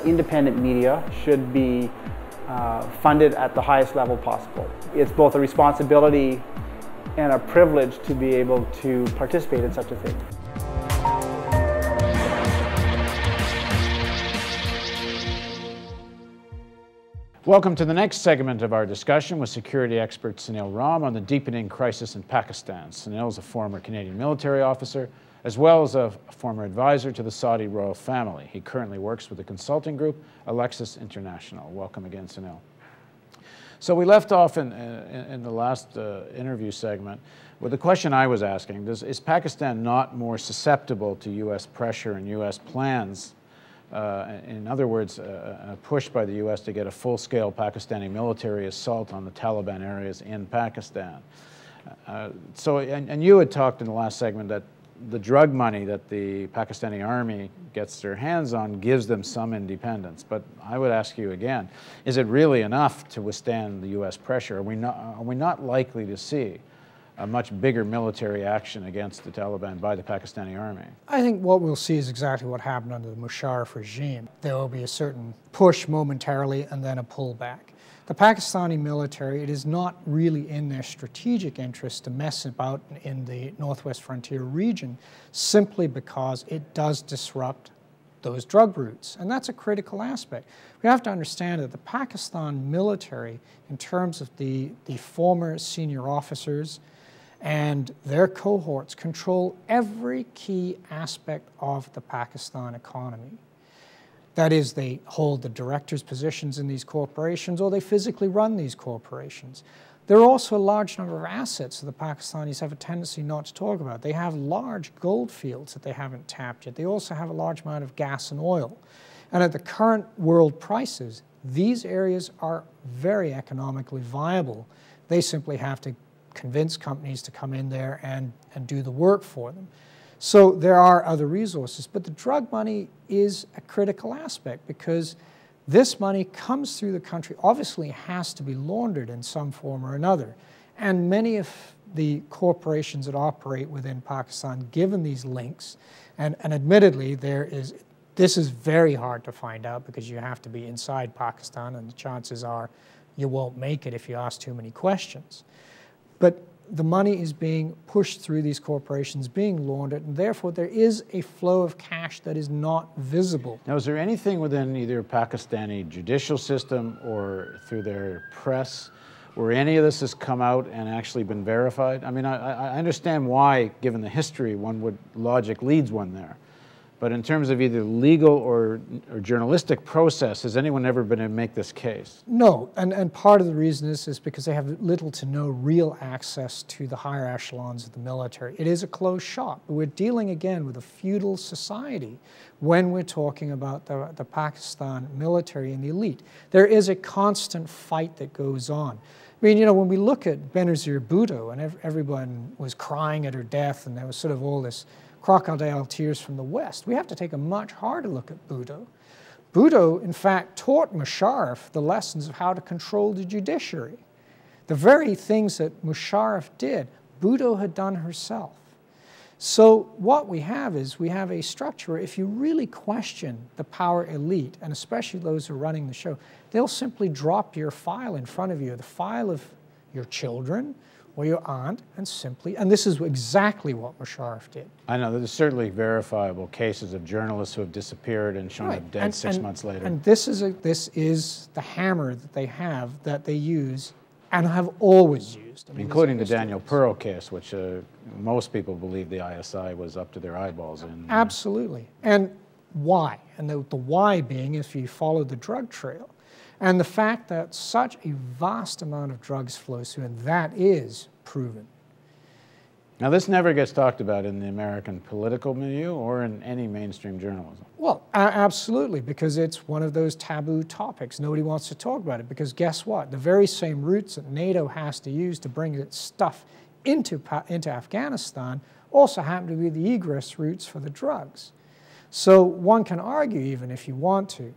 independent media should be funded at the highest level possible. It's both a responsibility and a privilege to be able to participate in such a thing. Welcome to the next segment of our discussion with security expert Sunil Ram on the deepening crisis in Pakistan. Sunil is a former Canadian military officer, as well as a former advisor to the Saudi royal family. He currently works with the consulting group Alexis International. Welcome again, Sunil. So we left off in the last interview segment with the question I was asking, is Pakistan not more susceptible to U.S. pressure and U.S. plans? In other words, a push by the U.S. to get a full-scale Pakistani military assault on the Taliban areas in Pakistan. And you had talked in the last segment that the drug money that the Pakistani army gets their hands on gives them some independence. But I would ask you again, is it really enough to withstand the U.S. pressure? Are we not likely to see a much bigger military action against the Taliban by the Pakistani army? I think what we'll see is exactly what happened under the Musharraf regime. There will be a certain push momentarily and then a pullback. The Pakistani military, it is not really in their strategic interest to mess about in the Northwest Frontier region simply because it does disrupt those drug routes. And that's a critical aspect. We have to understand that the Pakistan military, in terms of the former senior officers and their cohorts, control every key aspect of the Pakistan economy. That is, they hold the directors' positions in these corporations, or they physically run these corporations. There are also a large number of assets that the Pakistanis have a tendency not to talk about. They have large gold fields that they haven't tapped yet. They also have a large amount of gas and oil. And at the current world prices, these areas are very economically viable. They simply have to convince companies to come in there and do the work for them. So there are other resources, but the drug money is a critical aspect because this money comes through the country, obviously has to be laundered in some form or another. And many of the corporations that operate within Pakistan, given these links, and admittedly this is very hard to find out because you have to be inside Pakistan and the chances are you won't make it if you ask too many questions. But the money is being pushed through these corporations, being laundered, and therefore there is a flow of cash that is not visible. Now, is there anything within either Pakistani judicial system or through their press where any of this has come out and actually been verified? I mean, I understand why, given the history, logic leads one there. But in terms of either legal or journalistic process, has anyone ever been able to make this case? No, and part of the reason is because they have little to no real access to the higher echelons of the military. It is a closed shop. We're dealing again with a feudal society when we're talking about the Pakistan military and the elite. There is a constant fight that goes on. I mean, you know, when we look at Benazir Bhutto and everyone was crying at her death and there was sort of all this crocodile tears from the West, we have to take a much harder look at Bhutto. Bhutto, in fact, taught Musharraf the lessons of how to control the judiciary. The very things that Musharraf did, Bhutto had done herself. So what we have is we have a structure where if you really question the power elite, and especially those who are running the show, they'll simply drop your file in front of you, the file of your children, or your aunt, and this is exactly what Musharraf did. I know, there's certainly verifiable cases of journalists who have disappeared and shown up dead 6 months later. And this is the hammer that they use and have always used. I mean, including the Daniel Pearl case, which most people believe the ISI was up to their eyeballs in. Absolutely. And why? And the why being if you follow the drug trail. And the fact that such a vast amount of drugs flows through, and that is proven. Now, this never gets talked about in the American political milieu or in any mainstream journalism. Well, absolutely, because it's one of those taboo topics. Nobody wants to talk about it, because guess what? The very same routes that NATO has to use to bring its stuff into Afghanistan also happen to be the egress routes for the drugs. So one can argue, even if you want to,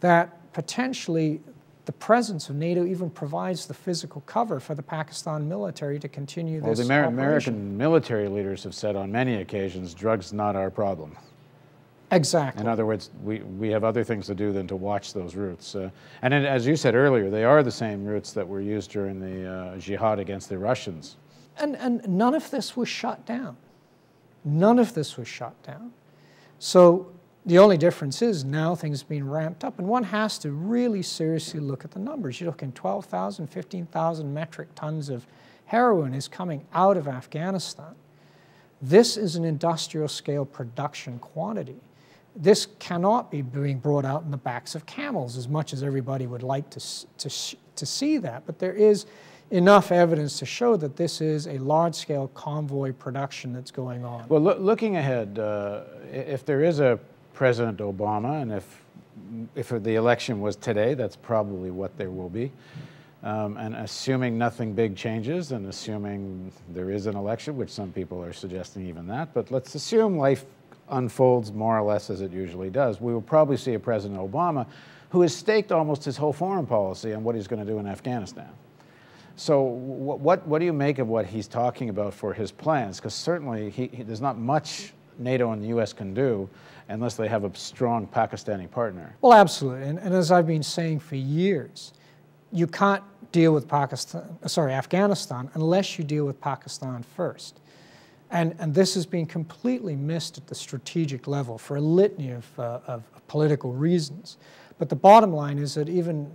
that potentially the presence of NATO even provides the physical cover for the Pakistan military to continue this operation. American military leaders have said on many occasions, drugs not our problem. Exactly. In other words, we have other things to do than to watch those routes. And then, as you said earlier, they are the same routes that were used during the jihad against the Russians. And none of this was shut down. None of this was shut down. So the only difference is now things have been ramped up, and one has to really seriously look at the numbers. You're looking 12,000, 15,000 metric tons of heroin is coming out of Afghanistan. This is an industrial scale production quantity. This cannot be being brought out in the backs of camels, as much as everybody would like to see that. But there is enough evidence to show that this is a large-scale convoy production that's going on. Well, looking ahead, if there is a President Obama, and if the election was today, that's probably what there will be, and assuming nothing big changes, and assuming there is an election, which some people are suggesting even that, but let's assume life unfolds more or less as it usually does, we will probably see a President Obama who has staked almost his whole foreign policy on what he's going to do in Afghanistan. So what do you make of what he's talking about for his plans? Because certainly there's not much NATO and the US can do unless they have a strong Pakistani partner. Well, absolutely. And as I've been saying for years, you can't deal with Afghanistan unless you deal with Pakistan first. And this has been completely missed at the strategic level for a litany of political reasons. But the bottom line is that even,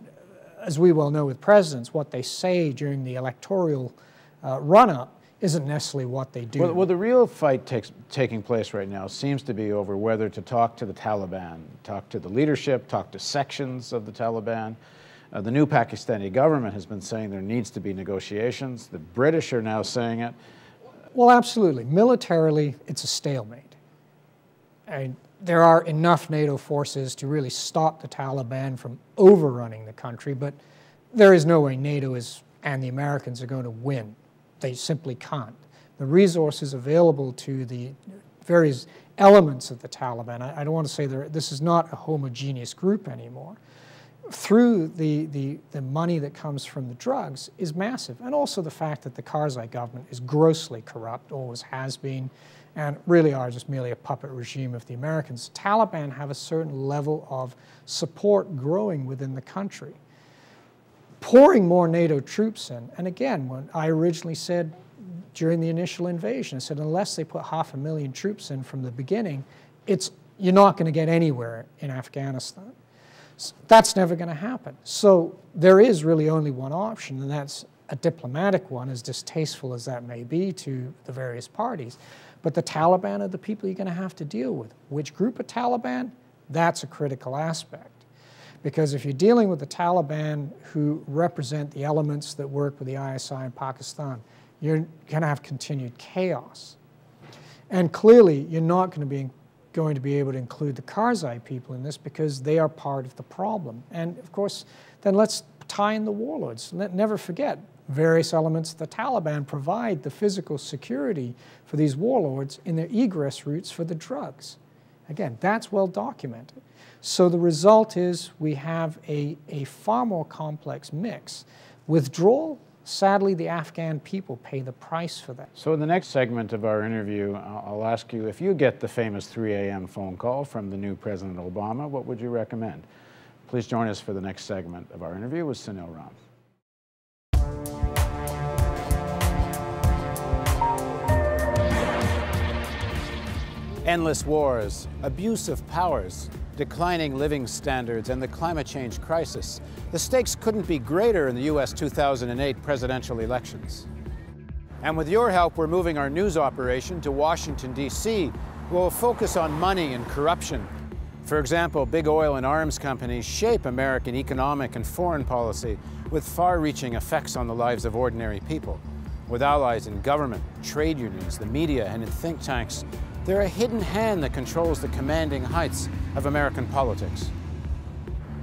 as we well know with presidents, what they say during the electoral run-up isn't necessarily what they do. Well, the real fight taking place right now seems to be over whether to talk to the Taliban, talk to the leadership, talk to sections of the Taliban. The new Pakistani government has been saying there needs to be negotiations. The British are now saying it. Well, absolutely. Militarily, it's a stalemate. And there are enough NATO forces to really stop the Taliban from overrunning the country, but there is no way NATO and the Americans are going to win. They simply can't. The resources available to the various elements of the Taliban, I don't want to say this is not a homogeneous group anymore, through the money that comes from the drugs is massive. And also the fact that the Karzai government is grossly corrupt, always has been, and really are just merely a puppet regime of the Americans. The Taliban have a certain level of support growing within the country. Pouring more NATO troops in, and again, when I originally said during the initial invasion, I said unless they put 500,000 troops in from the beginning, you're not going to get anywhere in Afghanistan. That's never going to happen. So there is really only one option, and that's a diplomatic one, as distasteful as that may be to the various parties. But the Taliban are the people you're going to have to deal with. Which group of Taliban? That's a critical aspect. Because if you're dealing with the Taliban who represent the elements that work with the ISI in Pakistan, you're going to have continued chaos. And clearly, you're not going to be able to include the Karzai people in this because they are part of the problem. And of course, then let's tie in the warlords. Never forget, various elements of the Taliban provide the physical security for these warlords in their egress routes for the drugs. Again, that's well documented. So the result is we have a far more complex mix. Withdrawal, sadly, the Afghan people pay the price for that. So in the next segment of our interview, I'll ask you, if you get the famous 3 a.m. phone call from the new President Obama, what would you recommend? Please join us for the next segment of our interview with Sunil Ram. Endless wars, abuse of powers, declining living standards, and the climate change crisis. The stakes couldn't be greater in the U.S. 2008 presidential elections. And with your help, we're moving our news operation to Washington, D.C., where we'll focus on money and corruption. For example, big oil and arms companies shape American economic and foreign policy with far-reaching effects on the lives of ordinary people. With allies in government, trade unions, the media, and in think tanks, they're a hidden hand that controls the commanding heights of American politics.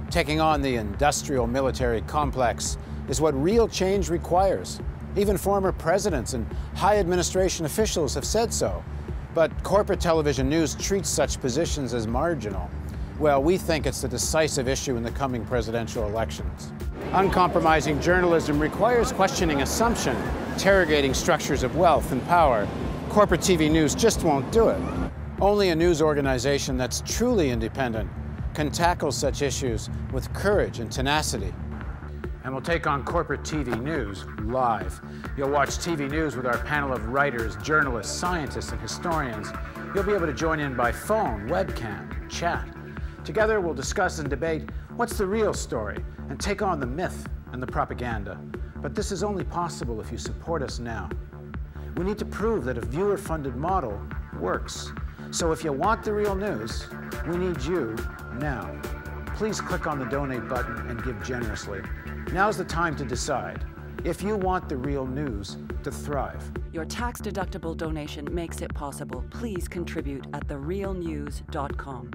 Taking on the industrial military complex is what real change requires. Even former presidents and high administration officials have said so. But corporate television news treats such positions as marginal. Well, we think it's the decisive issue in the coming presidential elections. Uncompromising journalism requires questioning assumption, interrogating structures of wealth and power. Corporate TV news just won't do it. Only a news organization that's truly independent can tackle such issues with courage and tenacity. And we'll take on corporate TV news live. You'll watch TV news with our panel of writers, journalists, scientists, and historians. You'll be able to join in by phone, webcam, chat. Together, we'll discuss and debate what's the real story and take on the myth and the propaganda. But this is only possible if you support us now. We need to prove that a viewer-funded model works. So if you want the real news, we need you now. Please click on the donate button and give generously. Now's the time to decide if you want the real news to thrive. Your tax-deductible donation makes it possible. Please contribute at therealnews.com.